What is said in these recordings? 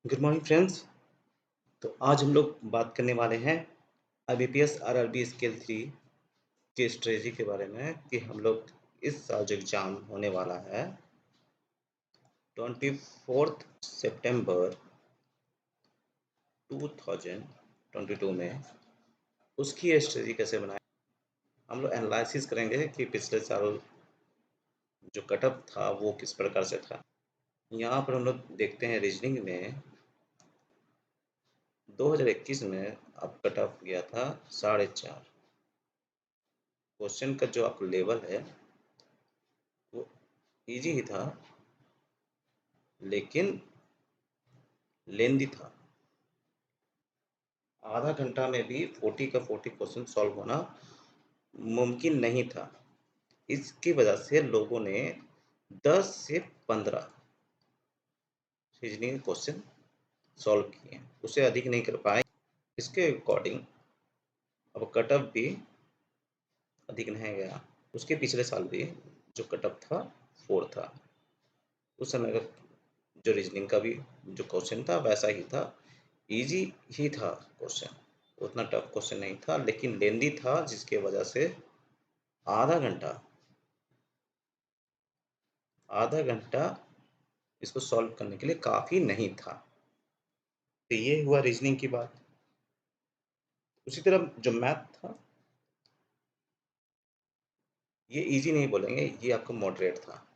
Good morning friends. तो आज हम लोग बात करने वाले हैं आईबीपीएस आरआरबी स्केल 3 की स्ट्रेटजी के बारे में कि हम लोग इस साल जो एग्ज़ाम होने वाला है 24 सितंबर 2022 में उसकी स्ट्रेटजी कैसे बनाएं। हम लोग एनालिसिस करेंगे कि पिछले साल जो कटअप था वो किस प्रकार से था। यहाँ पर हम लोग देखते हैं रीजनिंग में 2021 में अब कटअप गया था 4.5। क्वेश्चन का जो आपका लेवल है वो इजी ही था लेकिन लेंदी था। आधा घंटा में भी 40 का 40 क्वेश्चन सॉल्व होना मुमकिन नहीं था। इसकी वजह से लोगों ने 10 से 15 रीजनिंग क्वेश्चन सॉल्व किए, उससे अधिक नहीं कर पाए। इसके अकॉर्डिंग अब कटअप भी अधिक नहीं गया। उसके पिछले साल भी जो कटअप था 4 था। उस समय का जो रीजनिंग का भी जो क्वेश्चन था वैसा ही था, इजी ही था क्वेश्चन, उतना टफ क्वेश्चन नहीं था लेकिन लेंदी था, जिसके वजह से आधा घंटा आधा घंटा इसको सॉल्व करने के लिए काफ़ी नहीं था। तो ये हुआ रीजनिंग की बात। उसी तरह जो मैथ था ये इजी नहीं बोलेंगे, ये आपको मॉडरेट था।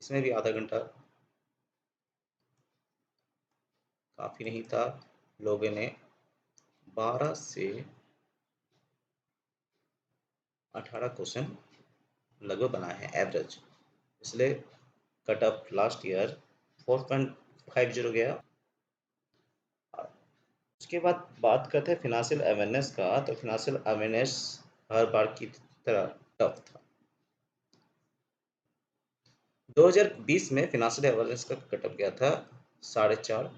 इसमें भी आधा घंटा काफ़ी नहीं था। लोगों ने 12 से 18 क्वेश्चन लगभग बनाए हैं एवरेज, इसलिए कट ऑफ लास्ट ईयर 4.50 गया। उसके बाद बात करते हैं फिनेंशियल अवेयरनेस का। तो फिनेंशियल अवेयरनेस हर बार की तरह टफ था। 2020 में फिनेंशियल अवेयरनेस का कट ऑफ गया था 4.5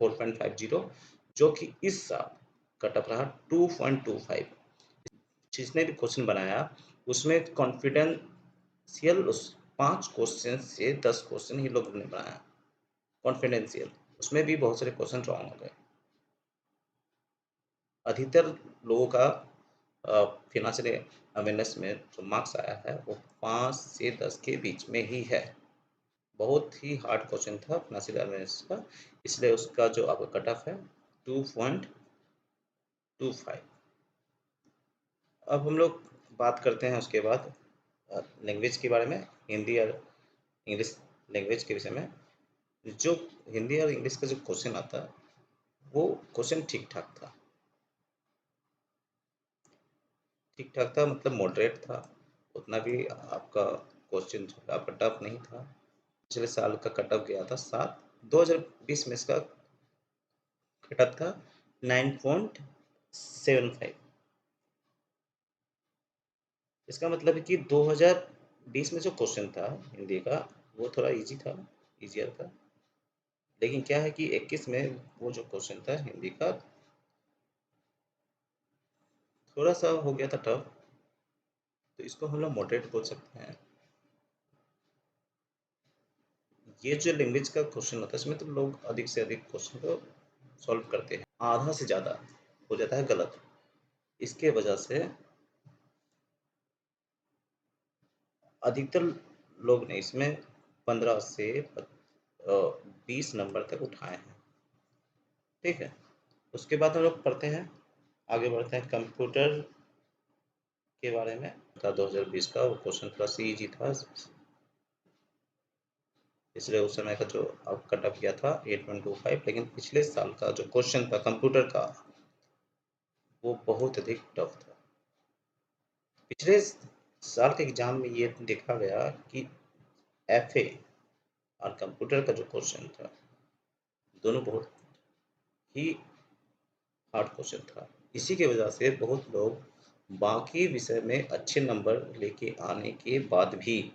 4.50, जो कि इस साल कट ऑफ रहा 2.25। जिसने भी क्वेश्चन बनाया उसमें कॉन्फिडेंशियल उस 5 क्वेश्चन से 10 क्वेश्चन ही लोगों ने बनाया कॉन्फिडेंशियल, उसमें भी बहुत सारे क्वेश्चन रॉन्ग हो गए। अधिकतर लोगों का फिनेंशियल अवेयरनेस में जो मार्क्स आया है वो 5 से 10 के बीच में ही है। बहुत ही हार्ड क्वेश्चन था फिनेंशियल अवेयरनेस का, इसलिए उसका जो आपका कट ऑफ है 2.25। अब हम लोग बात करते हैं उसके बाद लैंग्वेज के बारे में। हिंदी और इंग्लिश लैंग्वेज के विषय में जो हिंदी और इंग्लिश का जो क्वेश्चन आता है वो क्वेश्चन ठीक ठाक था। ठीक ठाक था मतलब मॉडरेट था, उतना भी आपका क्वेश्चन जो है आपका टफ नहीं था। पिछले साल का कट ऑफ गया था 7। 2020 में इसका कट ऑफ था 9.75। इसका मतलब है कि 2020 में जो क्वेश्चन था हिंदी का वो थोड़ा इजी था, इजियर था। लेकिन क्या है कि 21 में वो जो क्वेश्चन था हिंदी का थोड़ा सा हो गया था टफ, तो इसको हम लोग मॉडरेट बोल सकते हैं। ये जो लैंग्वेज का क्वेश्चन होता है इसमें तो लोग अधिक से अधिक क्वेश्चन को सॉल्व करते हैं, आधा से ज़्यादा हो जाता है गलत। इसके वजह से अधिकतर लोग ने इसमें 15 से 20 नंबर तक उठाए हैं। ठीक है, उसके बाद हम लोग पढ़ते हैं, आगे बढ़ते हैं कंप्यूटर के बारे में। था 2020 का वो क्वेश्चन थोड़ा सी इजी था, इसलिए उस समय का जो अब कट ऑफ किया था 8.25। लेकिन पिछले साल का जो क्वेश्चन था कंप्यूटर का वो बहुत अधिक टफ था। पिछले साल के एग्जाम में ये देखा गया कि एफए और कंप्यूटर का जो क्वेश्चन था दोनों बहुत ही हार्ड क्वेश्चन था। इसी की वजह से बहुत लोग बाकी विषय में अच्छे नंबर लेके आने के बाद भी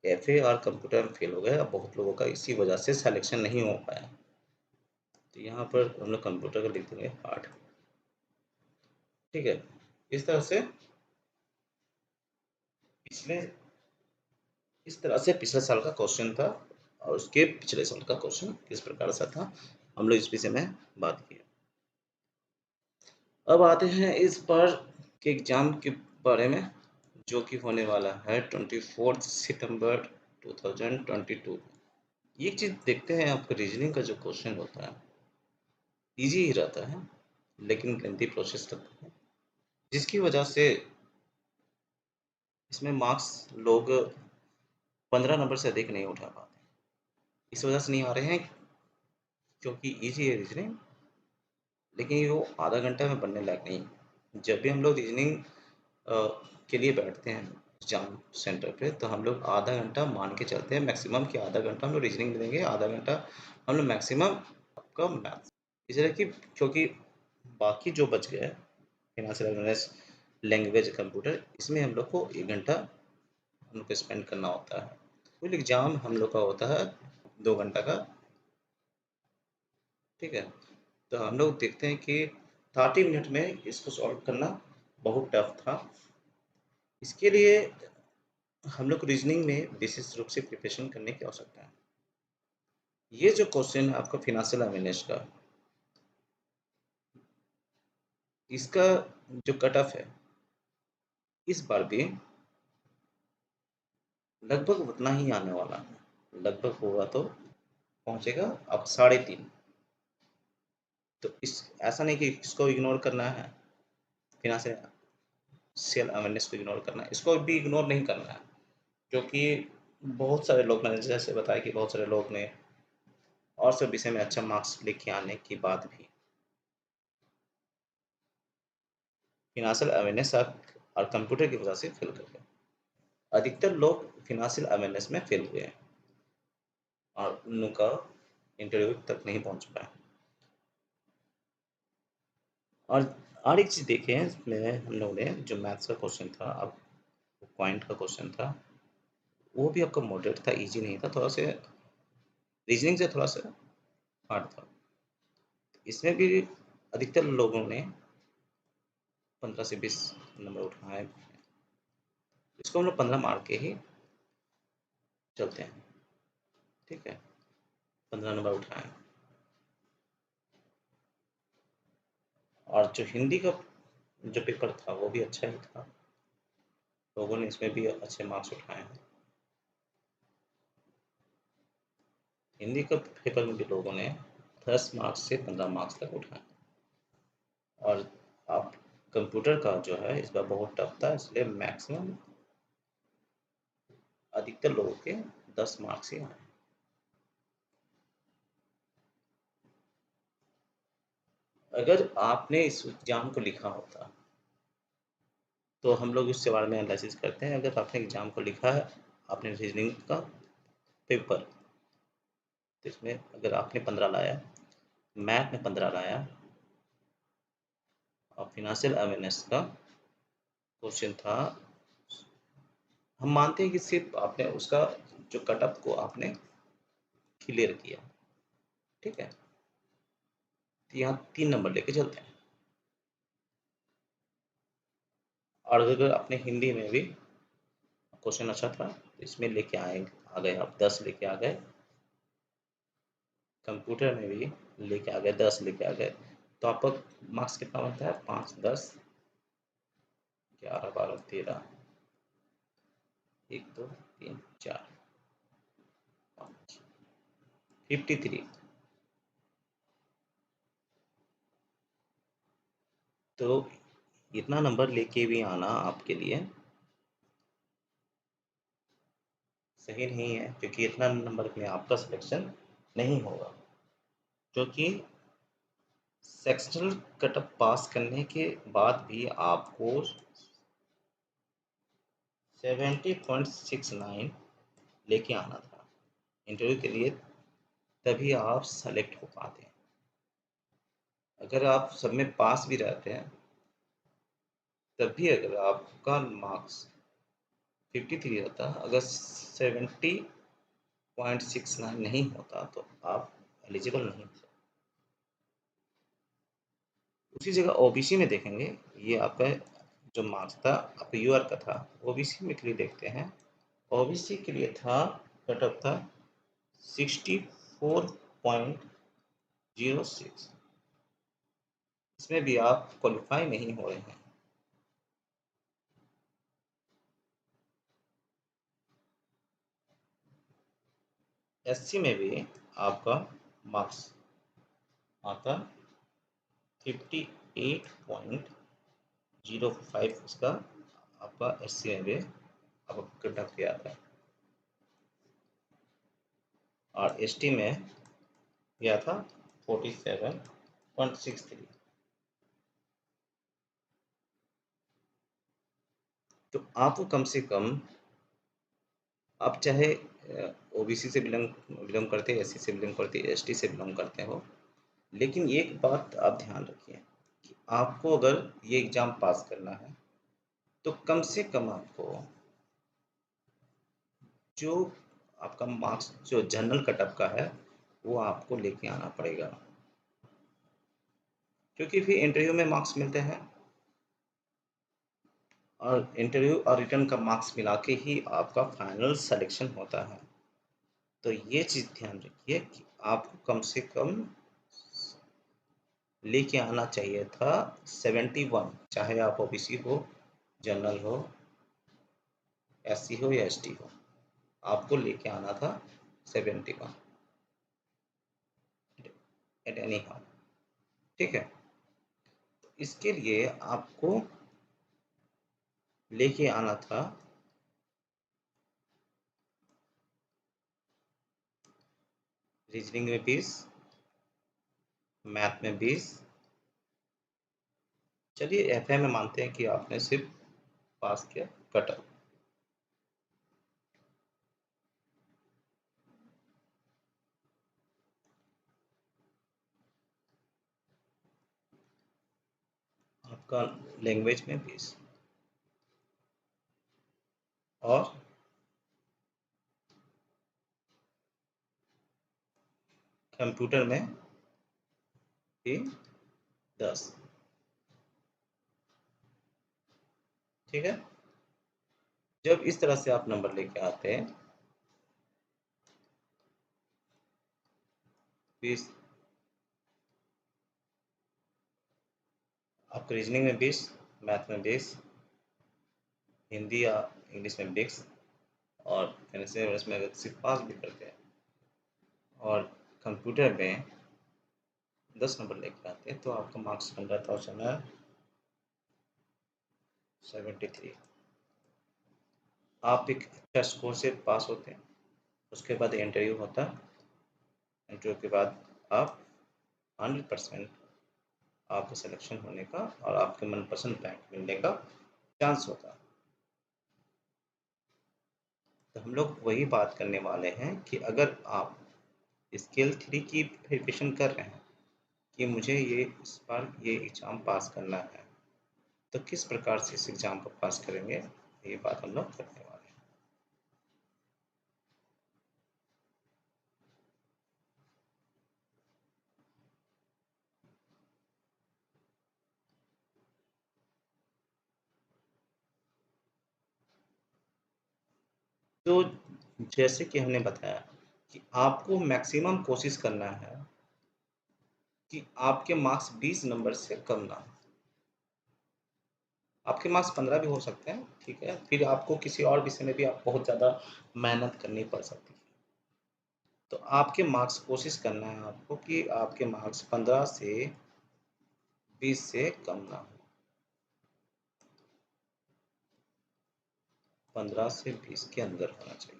एफए और कंप्यूटर में फेल हो गए। और बहुत लोगों का इसी वजह से सिलेक्शन नहीं हो पाया। तो यहाँ पर हम लोग कंप्यूटर का लिख देंगे 8। ठीक है, इस तरह से पिछले इस तरह से पिछले साल का क्वेश्चन था। और उसके पिछले साल का क्वेश्चन किस प्रकार से था, हम लोग इस विषय में बात किए। अब आते हैं इस बार के एग्जाम के बारे में, जो कि होने वाला है 24 सितंबर 2022। एक चीज देखते हैं, आपका रीजनिंग का जो क्वेश्चन होता है इजी ही रहता है, लेकिन लेंथी प्रोसेस रहता है, जिसकी वजह से इसमें मार्क्स लोग 15 नंबर से अधिक नहीं उठा पाते। इस वजह से नहीं आ रहे हैं क्योंकि इजी है रीजनिंग, लेकिन ये वो आधा घंटा में बनने लायक नहीं है। जब भी हम लोग रीजनिंग के लिए बैठते हैं एग्जाम सेंटर पे, तो हम लोग आधा घंटा मान के चलते हैं मैक्सिमम, कि आधा घंटा हम लोग रीजनिंग में देंगे, आधा घंटा हम लोग मैक्सिमम आपका मैथ्स। इसलिए कि क्योंकि बाकी जो बच गया है फिनांशियल अवेयरनेस, लैंग्वेज, कंप्यूटर, इसमें हम लोग को 1 घंटा हम लोग को स्पेंड करना होता है। कुल एग्जाम हम लोग का होता है 2 घंटा का, ठीक है। तो हम लोग देखते हैं कि 30 मिनट में इसको सॉल्व करना बहुत टफ था। इसके लिए हम लोग को रीजनिंग में विशेष रूप से प्रिपरेशन करने की आवश्यकता है। ये जो क्वेश्चन है आपका फिनांशियल अवेयरनेस का, इसका जो कट ऑफ है इस बार भी लगभग उतना ही आने वाला है। लगभग होगा तो पहुंचेगा अब 3.5। तो इस ऐसा नहीं कि इसको इग्नोर करना है, फिनांशियल अवेयरनेस को इग्नोर करना है, इसको भी इग्नोर नहीं करना है, क्योंकि बहुत सारे लोग, मैंने जैसे बताया कि बहुत सारे लोग ने और सब विषय में अच्छा मार्क्स लेके आने के बाद भी फिनांशियल अवेयरनेस और कंप्यूटर की वजह से फेल कर गए। अधिकतर लोग फिनांशियल अवेयरनेस में फेल हुए हैं और उनका इंटरव्यू तक नहीं पहुंच पाया। और एक चीज देखें इसमें, हम लोगों ने जो मैथ्स का क्वेश्चन था, अब पॉइंट का क्वेश्चन था, वो भी आपका मॉडरेट था, इजी नहीं था, थोड़ा सा रीजनिंग से थोड़ा सा हार्ड था। इसमें भी अधिकतर लोगों ने 15 से 20 नंबर उठाए। इसको हम लोग 15 मार्क के ही चलते हैं, ठीक है। 15 नंबर उठाए। और जो हिंदी का जो पेपर था वो भी अच्छा ही था, लोगों ने इसमें भी अच्छे मार्क्स उठाए हैं। हिंदी का पेपर में भी लोगों ने 10 मार्क्स से 15 मार्क्स तक उठाए। और आप कंप्यूटर का जो है इस बार बहुत टफ था, इसलिए मैक्सिमम अधिकतर लोगों के 10 मार्क्स ही आए। अगर आपने इस एग्जाम को लिखा होता, तो हम लोग इसके बारे में एनालिसिस करते हैं। अगर आपने एग्जाम को लिखा है, आपने रीजनिंग का पेपर, तो इसमें अगर आपने 15 लाया, मैथ में 15 लाया, और फिनेंशियल अवेयरनेस का क्वेश्चन था, हम मानते हैं कि सिर्फ आपने उसका जो कट ऑफ को आपने क्लियर किया, ठीक है, तो यहाँ 3 नंबर लेके चलते हैं। और अगर आपने हिंदी में भी क्वेश्चन अच्छा था, तो इसमें लेके आ गए आप 10 लेके आ गए, कंप्यूटर में भी लेके आ गए 10 लेके आ गए, तो आपका मार्क्स कितना बनता है? 5, 10, 11, 12, 13, 1, 2, 3, 4, 5, 53। तो इतना नंबर लेके भी आना आपके लिए सही नहीं है, क्योंकि इतना नंबर में आपका सिलेक्शन नहीं होगा। क्योंकि सेक्शनल कटअप पास करने के बाद भी आपको 70.69 लेके आना था इंटरव्यू के लिए, तभी आप सेलेक्ट हो पाते हैं। अगर आप सब में पास भी रहते हैं, तब भी अगर आपका मार्क्स 53 होता, अगर 70.69 नहीं होता, तो आप एलिजिबल नहीं थे। उसी जगह ओबीसी में देखेंगे, ये आपका जो मार्क्स था आपका यूआर का था, ओबीसी में के लिए देखते हैं। ओबीसी के लिए था, कट ऑफ था 64.06, इसमें भी आप क्वालिफाई नहीं हो रहे हैं। एससी में भी आपका मार्क्स आता 58.05, इसका आपका एससी में भी आपका कट ऑफ किया था, और एसटी में गया था 47.63। तो आपको कम से कम, आप चाहे ओबीसी से बिलोंग करते, एससी से बिलोंग करते, एसटी से बिलोंग करते हो, लेकिन एक बात आप ध्यान रखिए कि आपको अगर ये एग्ज़ाम पास करना है तो कम से कम आपको जो आपका मार्क्स जो जनरल कटअप का है वो आपको लेके आना पड़ेगा, क्योंकि फिर इंटरव्यू में मार्क्स मिलते हैं और इंटरव्यू और रिटर्न का मार्क्स मिला के ही आपका फाइनल सिलेक्शन होता है। तो ये चीज़ ध्यान रखिए कि आपको कम से कम लेके आना चाहिए था 71, चाहे आप ओबीसी हो, जनरल हो, एससी हो या एसटी हो, आपको लेके आना था 71 एट एनी हाउ। ठीक है, तो इसके लिए आपको लेके आना था रीजनिंग में 20, मैथ में 20। चलिए एफए में मानते हैं कि आपने सिर्फ पास किया कट ऑफ, आपका लैंग्वेज में 20 और कंप्यूटर में भी 10। ठीक है, जब इस तरह से आप नंबर लेके आते हैं 20, आपका रीजनिंग में 20, मैथ में 20, हिंदी या इंग्लिश में 20, और फाइनेंशियल में अगर सिर्फ पास भी करते हैं और कंप्यूटर में 10 नंबर लेके आते हैं तो आपका मार्क्स बन रहा था उस समय 73। आप एक अच्छा स्कोर से पास होते हैं, उसके बाद इंटरव्यू होता है, इंटरव्यू के बाद आप 100% आपका सिलेक्शन होने का और आपके मनपसंद बैंक मिलने का चांस होता है। तो हम लोग वही बात करने वाले हैं कि अगर आप स्केल 3 की प्रिपरेशन कर रहे हैं कि मुझे ये इस बार ये एग्ज़ाम पास करना है, तो किस प्रकार से इस एग्ज़ाम को पास करेंगे, ये बात हम लोग करने वाले हैं। तो जैसे कि हमने बताया कि आपको मैक्सिमम कोशिश करना है कि आपके मार्क्स 20 नंबर से कम ना हो। आपके मार्क्स 15 भी हो सकते हैं, ठीक है, फिर आपको किसी और विषय में भी आप बहुत ज़्यादा मेहनत करनी पड़ सकती है। तो आपके मार्क्स कोशिश करना है आपको कि आपके मार्क्स 15 से 20 से कम ना हो, 15 से 20 के अंदर होना चाहिए।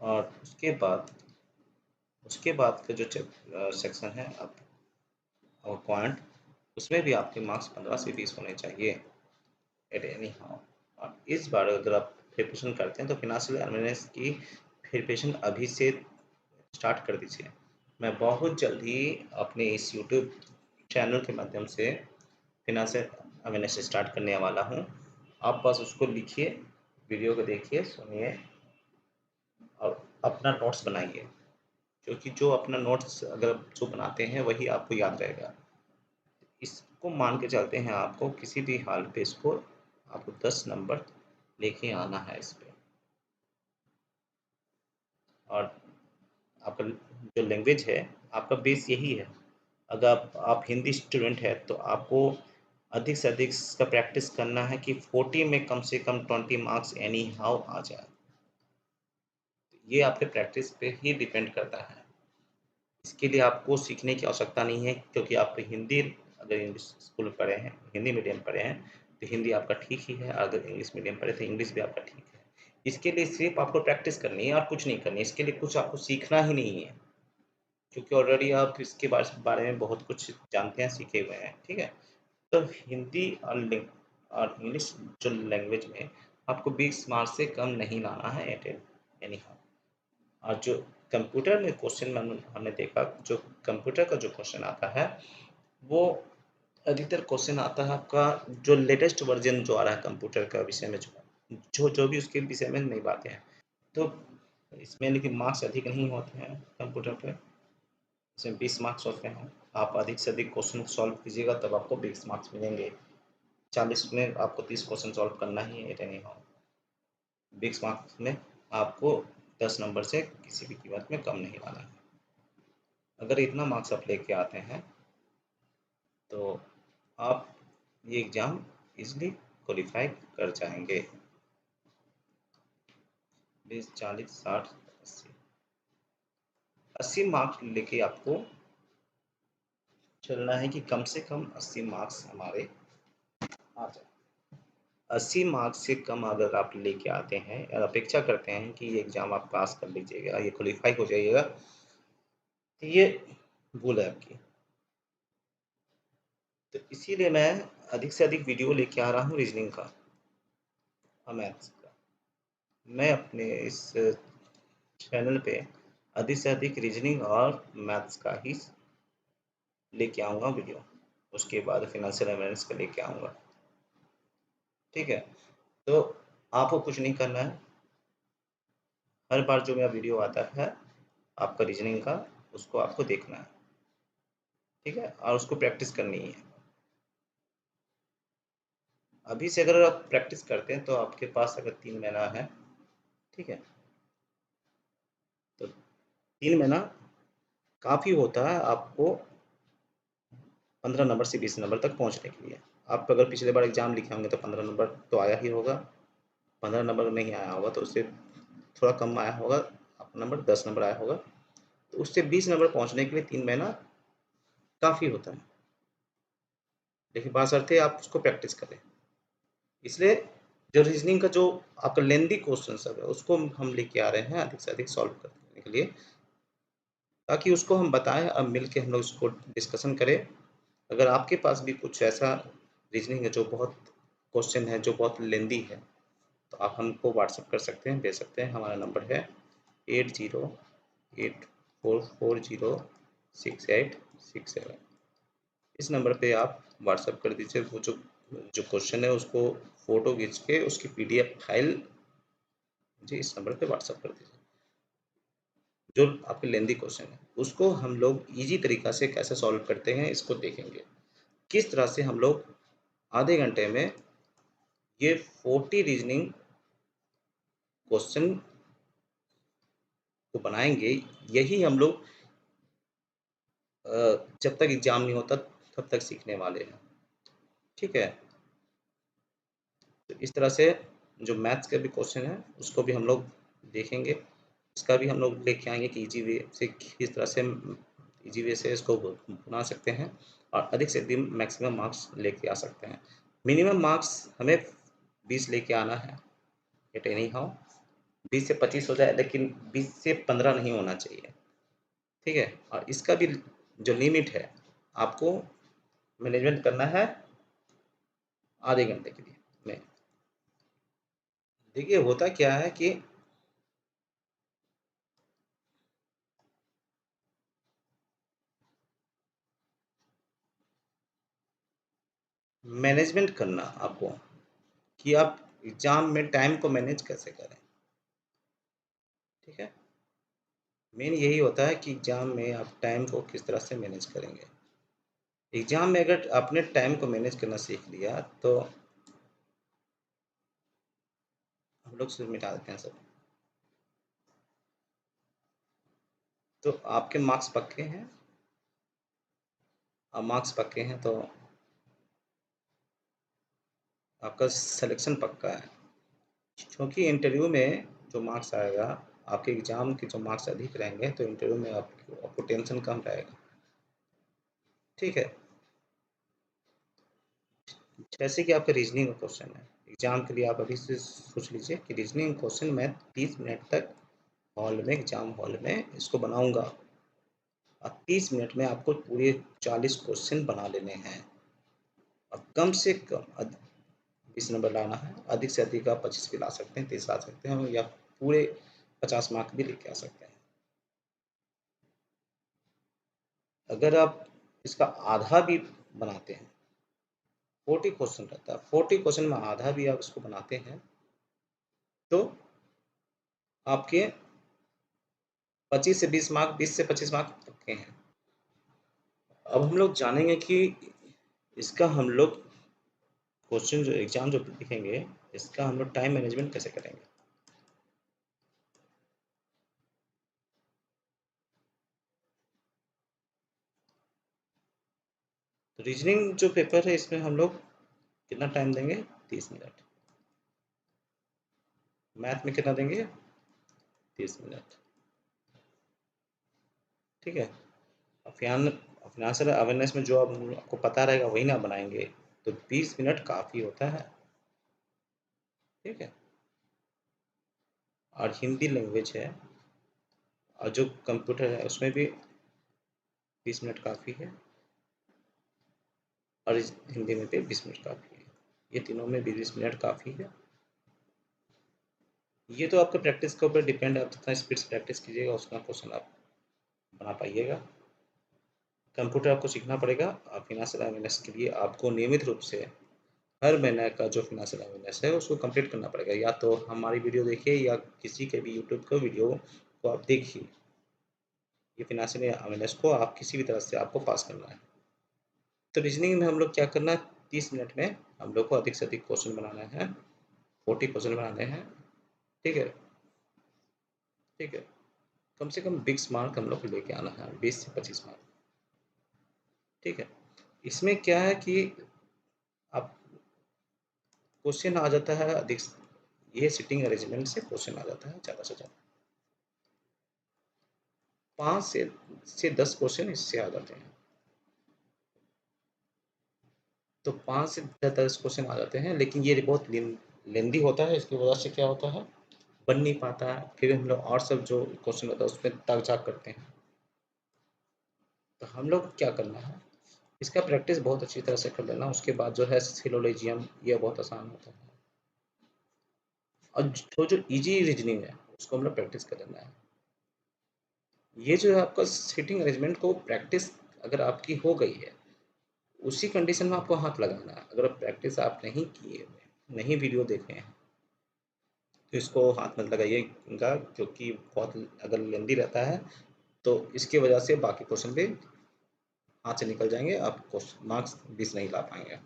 और उसके बाद का जो सेक्शन है आप और पॉइंट, उसमें भी आपके मार्क्स 15 से 20 होने चाहिए एट एनी हाउ। और इस बार अगर आप प्रिपरेशन करते हैं तो फिनांशियल अवेयरनेस की प्रिपरेशन अभी से स्टार्ट कर दीजिए। मैं बहुत जल्द ही अपने इस यूट्यूब चैनल के माध्यम से फिनांशियल अवेयरनेस स्टार्ट करने वाला हूँ। आप बस उसको लिखिए, वीडियो को देखिए, सुनिए और अपना नोट्स बनाइए, क्योंकि जो अपना नोट्स अगर जो बनाते हैं वही आपको याद रहेगा। इसको मान के चलते हैं, आपको किसी भी हाल पे इसको आपको 10 नंबर लेके आना है इस पे। और आपका जो लैंग्वेज है, आपका बेस यही है। अगर आप हिंदी स्टूडेंट हैं तो आपको अधिक से अधिक इसका प्रैक्टिस करना है कि 40 में कम से कम 20 मार्क्स एनी हाउ आ जाए। ये आपके प्रैक्टिस पे ही डिपेंड करता है। इसके लिए आपको सीखने की आवश्यकता नहीं है, क्योंकि आप हिंदी अगर इंग्लिश स्कूल में पढ़े हैं, हिंदी मीडियम पढ़े हैं, तो हिंदी आपका ठीक ही है। अगर इंग्लिश मीडियम पढ़े तो इंग्लिश भी आपका ठीक है। इसके लिए सिर्फ आपको प्रैक्टिस करनी है और कुछ नहीं करनी है। इसके लिए कुछ आपको सीखना ही नहीं है, क्योंकि ऑलरेडी आप इसके बारे में बहुत कुछ जानते हैं, सीखे हुए हैं। ठीक है, तो हिंदी और इंग्लिश जो लैंग्वेज में आपको 20 मार्क्स से कम नहीं लाना है एनी हाउ। और जो कंप्यूटर में क्वेश्चन हमने देखा, जो कंप्यूटर का जो क्वेश्चन आता है, वो अधिकतर क्वेश्चन आता है आपका जो लेटेस्ट वर्जन जो आ रहा है कंप्यूटर का विषय में, जो भी उसके विषय में नई बातें हैं, तो इसमें लेकिन मार्क्स अधिक नहीं होते हैं कंप्यूटर पे। इसमें 20 मार्क्स होते हैं। आप अधिक से अधिक क्वेश्चन सॉल्व कीजिएगा तब आपको 20 मार्क्स मिलेंगे। 40 में आपको 30 क्वेश्चन सॉल्व करना ही है एनी हाउ। 20 मार्क्स में आपको 10 नंबर से किसी भी कीमत में कम नहीं लाना है। अगर इतना मार्क्स आप लेके आते हैं तो आप ये एग्ज़ाम इजीली क्वालिफाई कर जाएंगे। 20, 40, 60, 80, 80 मार्क्स लेके आपको चलना है कि कम से कम 80 मार्क्स हमारे आ जाए। 80 मार्क्स से कम अगर आप लेके आते हैं और अपेक्षा करते हैं कि ये एग्ज़ाम आप पास कर लीजिएगा, ये क्वालिफाई हो जाइएगा, तो ये भूल है आपकी। तो इसीलिए मैं अधिक से अधिक वीडियो लेके आ रहा हूँ रीजनिंग का और मैथ्स का। मैं अपने इस चैनल पे अधिक से अधिक रीजनिंग और मैथ्स का ही लेके आऊँगा वीडियो। उसके बाद फाइनेंशियल अवेयरनेस का लेके आऊँगा। ठीक है, तो आपको कुछ नहीं करना है। हर बार जो मेरा वीडियो आता है आपका रीजनिंग का, उसको आपको देखना है। ठीक है, और उसको प्रैक्टिस करनी है। अभी से अगर आप प्रैक्टिस करते हैं तो आपके पास अगर 3 महीना है, ठीक है, तो 3 महीना काफ़ी होता है आपको 15 नंबर से 20 नंबर तक पहुंचने के लिए। आप अगर पिछले बार एग्जाम लिखे होंगे तो 15 नंबर तो आया ही होगा। 15 नंबर नहीं आया होगा तो उससे थोड़ा कम आया होगा, आपका नंबर 10 नंबर आया होगा, तो उससे 20 नंबर पहुंचने के लिए 3 महीना काफ़ी होता है। लेकिन बशर्ते आप उसको प्रैक्टिस करें। इसलिए जो रीजनिंग का जो आपका लेंदी क्वेश्चन सब है, उसको हम लेके आ रहे हैं अधिक से अधिक सॉल्व करने के लिए, ताकि उसको हम बताएं और मिल के हम लोग उसको डिस्कशन करें। अगर आपके पास भी कुछ ऐसा रीजनिंग है जो बहुत क्वेश्चन है जो बहुत लेंदी है, तो आप हमको व्हाट्सअप कर सकते हैं, भेज सकते हैं। हमारा नंबर है 8084406867। इस नंबर पे आप व्हाट्सअप कर दीजिए। वो जो जो क्वेश्चन है उसको फ़ोटो खींच के उसकी पीडीएफ फाइल जी इस नंबर पे व्हाट्सअप कर दीजिए। जो आपके लेंदी क्वेश्चन है उसको हम लोग ईजी तरीका से कैसे सॉल्व करते हैं इसको देखेंगे। किस तरह से हम लोग आधे घंटे में ये 40 रीजनिंग क्वेश्चन को बनाएंगे, यही हम लोग जब तक एग्जाम नहीं होता तब तक सीखने वाले हैं। ठीक है, तो इस तरह से जो मैथ्स के भी क्वेश्चन है उसको भी हम लोग देखेंगे। इसका भी हम लोग लेके आएंगे कि इजी वे से किस तरह से इजी वे से इसको बना सकते हैं और अधिक से अधिक मैक्सिमम मार्क्स लेके आ सकते हैं। मिनिमम मार्क्स हमें 20 लेके आना है एट एनी हाउ। 20 से 25 हो जाए लेकिन 20 से 15 नहीं होना चाहिए। ठीक है, और इसका भी जो लिमिट है आपको मैनेजमेंट करना है आधे घंटे के लिए में। देखिए होता क्या है कि मैनेजमेंट करना आपको कि आप एग्जाम में टाइम को मैनेज कैसे करें। ठीक है, मेन यही होता है कि एग्जाम में आप टाइम को किस तरह से मैनेज करेंगे। एग्जाम में अगर आपने टाइम को मैनेज करना सीख लिया तो हम लोग सिर्फ मिटा देते हैं सब। तो आपके मार्क्स पक्के हैं, अब मार्क्स पक्के हैं तो आपका सिलेक्शन पक्का है, क्योंकि इंटरव्यू में जो मार्क्स आएगा, आपके एग्जाम के जो मार्क्स अधिक रहेंगे तो इंटरव्यू में आपको टेंशन कम रहेगा। ठीक है, जैसे कि आपका रीजनिंग का क्वेश्चन है, एग्जाम के लिए आप अभी से सोच लीजिए कि रीजनिंग क्वेश्चन मैं 30 मिनट तक हॉल में, एग्जाम हॉल में इसको बनाऊंगा, और 30 मिनट में आपको पूरे 40 क्वेश्चन बना लेने हैं, और कम से कम 20 नंबर लाना है। अधिक से अधिक आप 25 भी ला सकते हैं, 30 ला सकते हैं, या पूरे 50 मार्क भी लेके आ सकते हैं। अगर आप इसका आधा भी बनाते हैं, 40 क्वेश्चन रहता है, 40 क्वेश्चन में आधा भी आप इसको बनाते हैं तो आपके 25 से 20 मार्क, 20 से 25 मार्क पक्के हैं। अब हम लोग जानेंगे कि इसका हम लोग क्वेश्चन जो एग्जाम जो लिखेंगे, इसका हम लोग टाइम मैनेजमेंट कैसे करेंगे। तो रीजनिंग जो पेपर है इसमें हम लोग कितना टाइम देंगे, 30 मिनट। मैथ में कितना देंगे, 30 मिनट। ठीक है, फाइनेंशियल अवेयरनेस में जो आपको पता रहेगा वही ना बनाएंगे, तो 20 मिनट काफ़ी होता है। ठीक है, और हिंदी लैंग्वेज है, और जो कंप्यूटर है उसमें भी 20 मिनट काफ़ी है, और हिंदी में भी 20 मिनट काफ़ी है। ये तीनों में 20 मिनट काफ़ी है। ये तो आपके प्रैक्टिस के ऊपर डिपेंड है, आप जितना स्पीड से प्रैक्टिस कीजिएगा उतना क्वेश्चन आप बना पाइएगा। कंप्यूटर आपको सीखना पड़ेगा। फाइनेंशियल अवेयरनेस के लिए आपको नियमित रूप से हर महीने का जो फाइनेंशियल अवेयरनेस है उसको कंप्लीट करना पड़ेगा, या तो हमारी वीडियो देखिए या किसी के भी यूट्यूब का वीडियो को आप देखिए। ये फाइनेंशियल अवेयरनेस को आप किसी भी तरह से आपको पास करना है। तो रीजनिंग में हम लोग क्या करना है, 30 मिनट में हम लोग को अधिक से अधिक क्वेश्चन बनाना है, 40 क्वेश्चन बनाने हैं। ठीक है, ठीक है, कम से कम 20 मार्क हम लोग को लेके आना है, 20 से 25 मार्क। ठीक है, इसमें क्या है कि आप क्वेश्चन आ जाता है अधिक, ये सिटिंग अरेंजमेंट से क्वेश्चन आ जाता है ज़्यादा से ज़्यादा 5 से 10 क्वेश्चन इससे आ जाते हैं। तो 5 से 10 क्वेश्चन आ जाते हैं, लेकिन ये बहुत लेंदी होता है, इसकी वजह से क्या होता है, बन नहीं पाता है। फिर हम लोग और सब जो क्वेश्चन होता है उसमें ताक झाक करते हैं। तो हम लोग क्या करना है, इसका प्रैक्टिस बहुत अच्छी तरह से कर लेना, उसके बाद जो है सिलोजियम, ये बहुत आसान होता है, और जो इजी रीजनिंग है उसको हम लोग प्रैक्टिस कर लेना है। ये जो है आपका सिटिंग अरेंजमेंट को प्रैक्टिस अगर आपकी हो गई है, उसी कंडीशन में आपको हाथ लगाना है। अगर प्रैक्टिस आप नहीं किए हुए, नहीं वीडियो देखे हैं, तो इसको हाथ मत लगाइएगा, क्योंकि बहुत अगर लेंदी रहता है तो इसकी वजह से बाकी क्वेश्चन भी हाथ से निकल जाएंगे, आप मार्क्स 20 नहीं ला पाएंगे।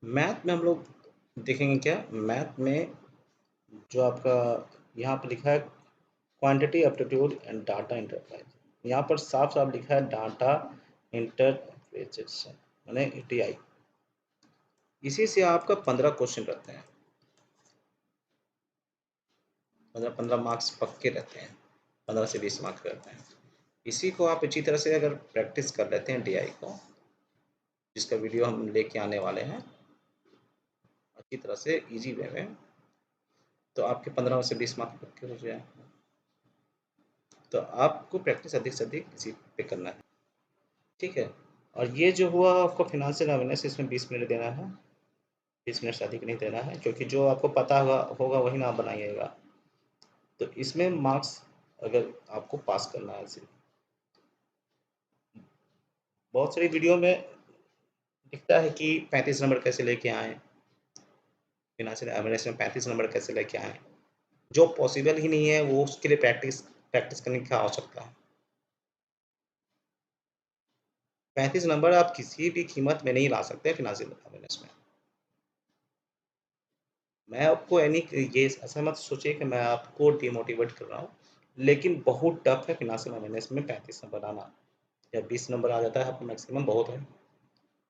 मैथ में हम लोग देखेंगे क्या, मैथ में जो आपका यहाँ पर लिखा है quantity aptitude and data enterprise, यहाँ पर साफ साफ लिखा है डाटा इंटरप्रिटेशन यानी ईटीआई। इसी से आपका 15 क्वेश्चन रहते हैं, 15 मार्क्स पक्के रहते हैं, 15 से 20 मार्क्स रहते हैं। इसी को आप अच्छी तरह से अगर प्रैक्टिस कर लेते हैं डीआई को, जिसका वीडियो हम लेके आने वाले हैं अच्छी तरह से इजी वे में, तो आपके 15 से 20 मार्क्स पक्के हो जाए। तो आपको प्रैक्टिस अधिक से अधिक इसी पे करना है। ठीक है, और ये जो हुआ आपको फाइनेंशियल अवेयरनेस, इसमें 20 मिनट देना है, 20 मिनट से अधिक नहीं देना है, क्योंकि जो आपको पता होगा वही ना आप बनाइएगा। तो इसमें मार्क्स अगर आपको पास करना है, सिर्फ बहुत सारी वीडियो में दिखता है कि 35 नंबर कैसे लेके आएँ, फाइनेंशियल अवेयरनेस में 35 नंबर कैसे लेके आएँ, जो पॉसिबल ही नहीं है, वो उसके लिए प्रैक्टिस प्रैक्टिस करने की आवश्यकता है। 35 नंबर आप किसी भी कीमत में नहीं ला सकते फ़ाइनेंशियल अवेयरनेस में। मैं आपको यानी कि ये ऐसा मत सोचिए कि मैं आपको डिमोटिवेट कर रहा हूँ, लेकिन बहुत टफ है फ़ाइनेंशियल अवेयरनेस में 35 नंबर लाना। या 20 नंबर आ जाता है आपको मैक्सिमम बहुत है।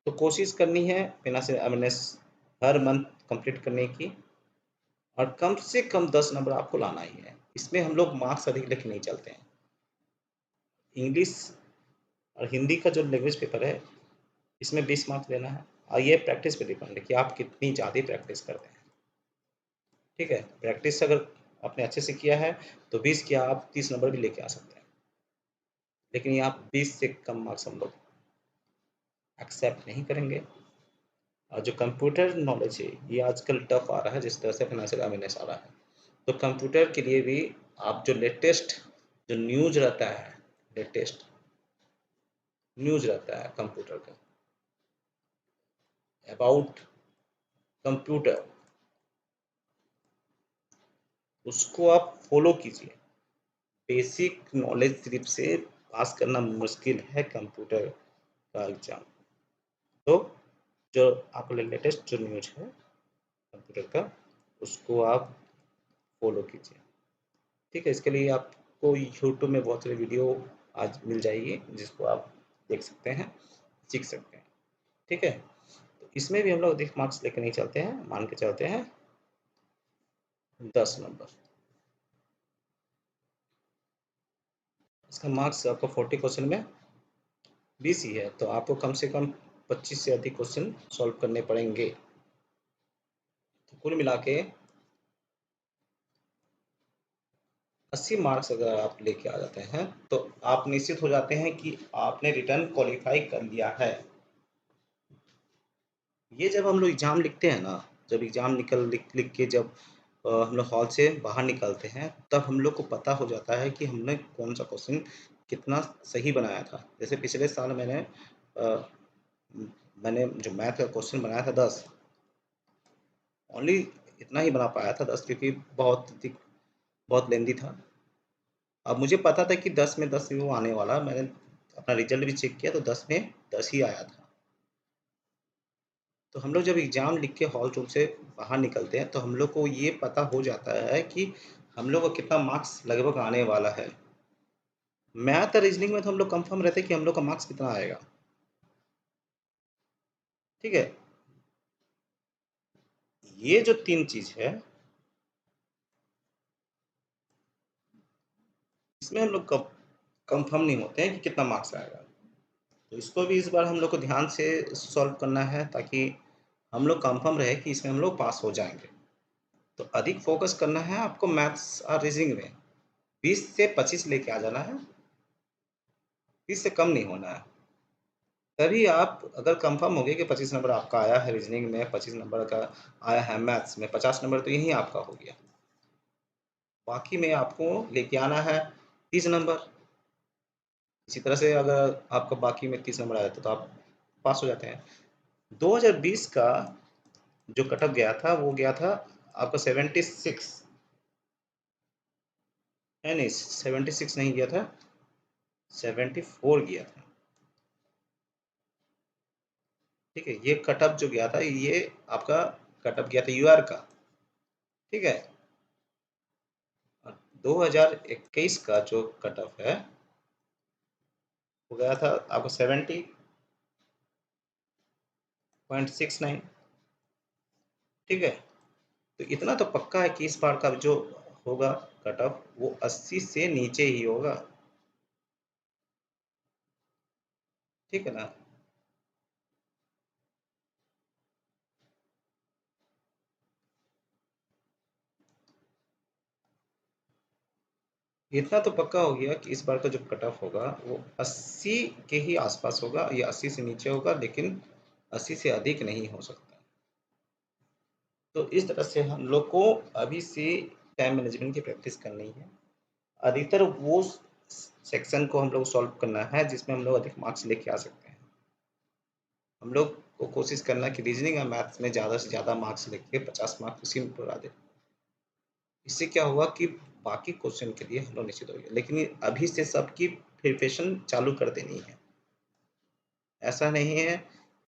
तो कोशिश करनी है फ़ाइनेंशियल अवेयरनेस हर मंथ कंप्लीट करने की और कम से कम 10 नंबर आपको लाना ही है। इसमें हम लोग मार्क्स अधिक लेके नहीं चलते हैं। इंग्लिश और हिंदी का जो लैंग्वेज पेपर है, इसमें 20 मार्क्स लेना है और ये प्रैक्टिस पे डिपेंड है कि आप कितनी ज़्यादा प्रैक्टिस करते हैं। ठीक है? प्रैक्टिस अगर आपने अच्छे से किया है, तो 20 क्या आप 30 नंबर भी लेके आ सकते हैं। लेकिन यहाँ 20 से कम मार्क्स हम लोग एक्सेप्ट नहीं करेंगे। और जो कंप्यूटर नॉलेज है, ये आजकल टफ आ रहा है जिस तरह से फ़ाइनेंशियल अवेयरनेस आ रहा है। तो कंप्यूटर के लिए भी आप जो लेटेस्ट जो न्यूज़ रहता है, लेटेस्ट न्यूज़ रहता है कंप्यूटर का अबाउट कंप्यूटर, उसको आप फॉलो कीजिए। बेसिक नॉलेज सिर्फ से पास करना मुश्किल है कंप्यूटर का एग्ज़ाम। तो जो आपको लेटेस्ट जो न्यूज़ है कंप्यूटर का, उसको आप फॉलो कीजिए। ठीक है? इसके लिए आपको यूट्यूब में बहुत सारी वीडियो आज मिल जाएगी, जिसको आप देख सकते हैं, सीख सकते हैं। ठीक है? तो इसमें भी हम लोग अधिक मार्क्स लेके नहीं चलते हैं, मान के चलते हैं 10 नंबर। इसका मार्क्स आपको 40 क्वेश्चन में 20 ही है, तो आपको कम से कम 25 से अधिक क्वेश्चन सॉल्व करने पड़ेंगे। तो कुल मिला के 80 मार्क्स अगर आप लेके आ जाते हैं, तो आप निश्चित हो जाते हैं कि आपने रिटर्न क्वालीफाई कर लिया है। ये जब हम लोग एग्ज़ाम लिखते हैं ना, जब एग्ज़ाम लिख के जब हम लोग हॉल से बाहर निकलते हैं, तब हम लोग को पता हो जाता है कि हमने कौन-सा क्वेश्चन कितना सही बनाया था। जैसे पिछले साल मैंने जो मैथ का क्वेश्चन बनाया था 10, ओनली इतना ही बना पाया था 10, क्योंकि बहुत लेंदी था। अब मुझे पता था कि 10 में 10 ही वो आने वाला है। मैंने अपना रिज़ल्ट भी चेक किया तो 10 में 10 ही आया था। तो हम लोग जब एग्ज़ाम लिख के हॉल रूम से बाहर निकलते हैं, तो हम लोग को ये पता हो जाता है कि हम लोग को कितना मार्क्स लगभग आने वाला है। मैथ और रीज़निंग में तो हम लोग कन्फर्म रहते हैं कि हम लोग का मार्क्स कितना आएगा। ठीक है? ये जो 3 चीज़ है, इसमें हम लोग कन्फर्म नहीं होते हैं कि कितना मार्क्स आएगा। तो इसको भी इस बार हम लोग को ध्यान से सॉल्व करना है, ताकि हम लोग कन्फर्म रहे कि इसमें हम लोग पास हो जाएँगे। तो अधिक फ़ोकस करना है आपको मैथ्स और रीज़निंग में। 20 से 25 लेके आ जाना है, 20 से कम नहीं होना है। तभी आप अगर कन्फर्म हो गए कि 25 नंबर आपका आया है रीज़निंग में, 25 नंबर का आया है मैथ्स में, 50 नंबर तो यहीं आपका हो गया। बाकी में आपको लेके आना है 30 नंबर। इसी तरह से अगर आपका बाकी में 30 नंबर आ जाता है, तो आप पास हो जाते हैं। 2020 का जो कट ऑफ गया था, वो गया था आपका 76, है नहीं, 76 नहीं गया था, 74 गया था। ठीक है? ये कट ऑफ जो गया था, ये आपका कट ऑफ गया था यूआर का। ठीक है? और 2021 का जो कट ऑफ है, वो गया था आपका 70.69। ठीक है? तो इतना तो पक्का है कि इस बार का जो होगा कट ऑफ, वो 80 से नीचे ही होगा। ठीक है ना? इतना तो पक्का हो गया कि इस बार का जो कट ऑफ होगा, वो 80 के ही आसपास होगा या 80 से नीचे होगा, लेकिन 80 से अधिक नहीं हो सकता। तो इस तरह से हम लोग को अभी से टाइम मैनेजमेंट की प्रैक्टिस करनी है। अधिकतर वो सेक्शन को हम लोग सॉल्व करना है जिसमें हम लोग अधिक मार्क्स लेके आ सकते हैं। हम लोग को कोशिश करना है कि रीजनिंग और मैथ्स में ज़्यादा से ज़्यादा मार्क्स लेके 50 मार्क्स उसी में पुरा दें। इससे क्या होगा कि बाकी क्वेश्चन के लिए हम लोग निश्चित हो गए, लेकिन ये अभी से सबकी प्रिपरेशन चालू कर देनी है। ऐसा नहीं है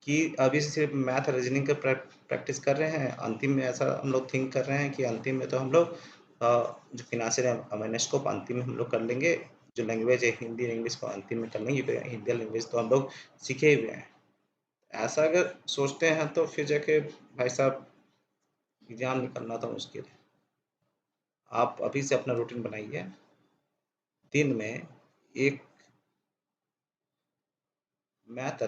कि अभी से सिर्फ मैथ रीजनिंग का प्रैक्टिस कर रहे हैं, अंतिम में ऐसा हम लोग थिंक कर रहे हैं कि अंतिम में तो हम लोग जो फिनांशियल अवेयरनेस को अंतिम में हम लोग कर लेंगे, जो लैंग्वेज है हिंदी इंग्लिश को अंतिम में कर लेंगे, हिंदी लैंग्वेज तो हम लोग सीखे हुए हैं। ऐसा अगर सोचते हैं तो फिर जाके भाई साहब एग्जाम निकलना तो मुश्किल है। आप अभी से अपना रूटीन बनाइए, दिन में एक मैथ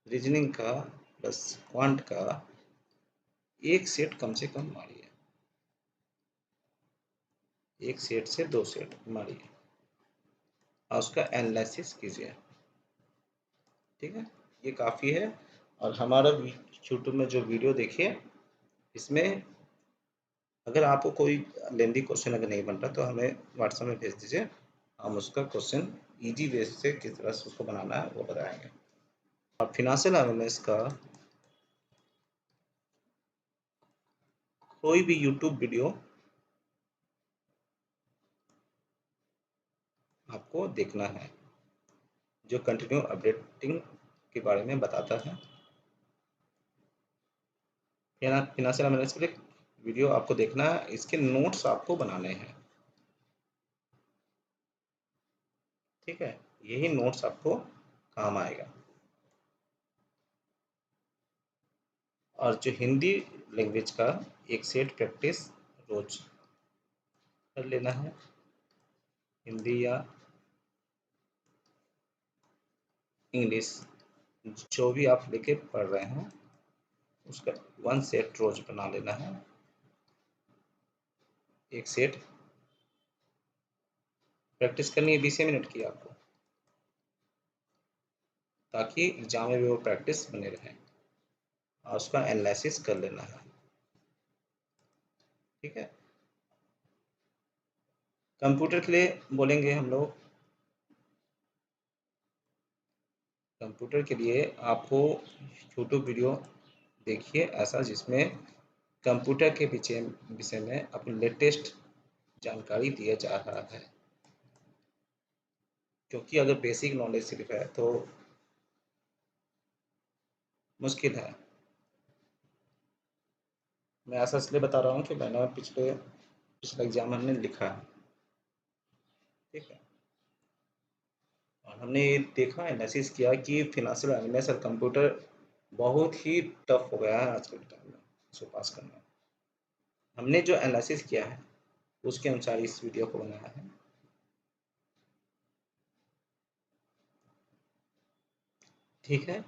रीजनिंग का प्लस क्वांट का एक सेट कम से कम मारिए, 1 सेट से 2 सेट मारिए और उसका एनालिसिस कीजिए। ठीक है, ये काफ़ी है। और हमारा यूट्यूब में जो वीडियो देखिए, इसमें अगर आपको कोई लेंदी क्वेश्चन अगर नहीं बन रहा तो हमें व्हाट्सएप में भेज दीजिए, हम उसका क्वेश्चन इजी वे से किस तरह से उसको बनाना है वो बताएंगे। और फिनेंशियल अवेयरनेस का कोई भी यूट्यूब वीडियो आपको देखना है जो कंटिन्यू अपडेटिंग के बारे में बताता है। फिनेंशियल अवेयरनेस के लिए वीडियो आपको देखना है, इसके नोट्स आपको बनाने हैं। ठीक है, यही नोट्स आपको काम आएगा। और जो हिंदी लैंग्वेज का एक सेट प्रैक्टिस रोज कर लेना है, हिंदी या इंग्लिश जो भी आप लेके पढ़ रहे हैं उसका 1 सेट रोज बना लेना है। एक सेट प्रैक्टिस करनी है 20 मिनट की आपको, ताकि एग्जाम में भी वो प्रैक्टिस बने रहे और उसका एनालिसिस कर लेना है। ठीक है, कंप्यूटर के लिए बोलेंगे हम लोग, कंप्यूटर के लिए आपको यूट्यूब वीडियो देखिए ऐसा जिसमें कंप्यूटर के पीछे विषय में अपनी लेटेस्ट जानकारी दिया जा रहा है। क्योंकि अगर बेसिक नॉलेज सिर्फ है तो मुश्किल है। मैं ऐसा इसलिए बता रहा हूँ कि मैंने पिछला एग्जाम हमने लिखा है। ठीक है, और हमने ये देखा एनालिसिस किया कि फिनेंशियल अवेयरनेस और कंप्यूटर बहुत ही टफ हो गया है आज के टाइम में इसको पास करना। हमने जो एनालिसिस किया है उसके अनुसार इस वीडियो को बनाया है। ठीक है,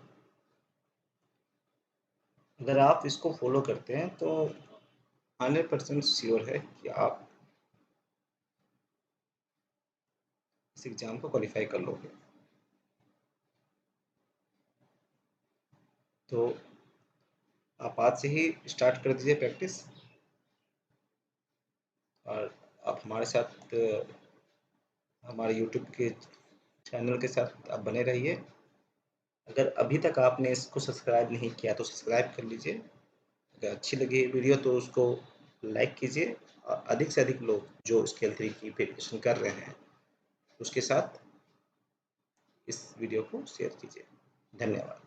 अगर आप इसको फॉलो करते हैं तो 100% श्योर है कि आप इस एग्ज़ाम को क्वालिफाई कर लोगे। तो आप आज से ही स्टार्ट कर दीजिए प्रैक्टिस, और आप हमारे साथ हमारे यूट्यूब के चैनल के साथ आप बने रहिए। अगर अभी तक आपने इसको सब्सक्राइब नहीं किया तो सब्सक्राइब कर लीजिए। अगर अच्छी लगी वीडियो तो उसको लाइक कीजिए, और अधिक से अधिक लोग जो स्केल 3 की प्रिपरेशन कर रहे हैं उसके साथ इस वीडियो को शेयर कीजिए। धन्यवाद।